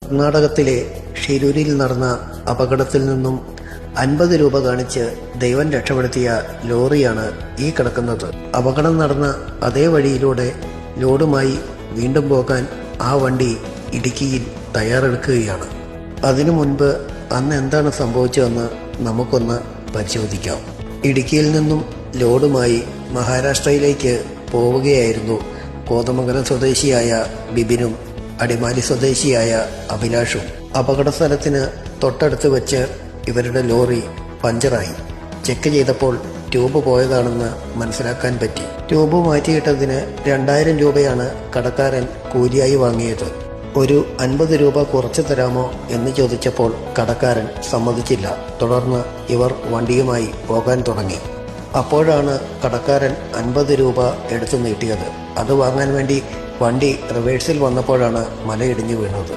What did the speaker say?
കർണാടകത്തിലെ ഷിരൂരിൽ നടന്ന അപകടത്തിൽ നിന്നും 50 രൂപ കാണിച്ച് ദൈവം രക്ഷപ്പെടുത്തിയ ലോറിയാണ് ഈ കിടക്കുന്നത്. അപകടം നടന്ന അതേ വഴിയിലൂടെ ലോഡുമായി വീണ്ടും പോകാൻ ആ വണ്ടി ഇടുക്കിയിൽ തയ്യാറെടുക്കുകയാണ്. അതിനു മുൻപ് അന്ന് എന്താണ് സംഭവിച്ചതെന്ന് നമുക്കൊന്ന് പരിശോധിക്കാം. ഇടുക്കിയിൽ നിന്നും ലോഡുമായി മഹാരാഷ്ട്രയിലേക്ക് പോവുകയായിരുന്നു കോതമംഗലം സ്വദേശിയായ ബിബിനും അടിമാലി സ്വദേശിയായ അഭിലാഷും. അപകട സ്ഥലത്തിന് തൊട്ടടുത്ത് വെച്ച് ഇവരുടെ ലോറി പഞ്ചറായി. ചെക്ക് ചെയ്തപ്പോൾ ട്യൂബ് പോയതാണെന്ന് മനസ്സിലാക്കാൻ പറ്റി. ട്യൂബ് മാറ്റിയിട്ടതിന് 2000 രൂപയാണ് കടക്കാരൻ കൂലിയായി വാങ്ങിയത്. ഒരു 50 രൂപ കുറച്ചു തരാമോ എന്ന് ചോദിച്ചപ്പോൾ കടക്കാരൻ സമ്മതിച്ചില്ല. തുടർന്ന് ഇവർ വണ്ടിയുമായി പോകാൻ തുടങ്ങി. അപ്പോഴാണ് കടക്കാരൻ 50 രൂപ എടുത്തു നീട്ടിയത്. അത് വാങ്ങാൻ വേണ്ടി വണ്ടി റിവേഴ്സിൽ വന്നപ്പോഴാണ് മലയിടിഞ്ഞു വീണത്.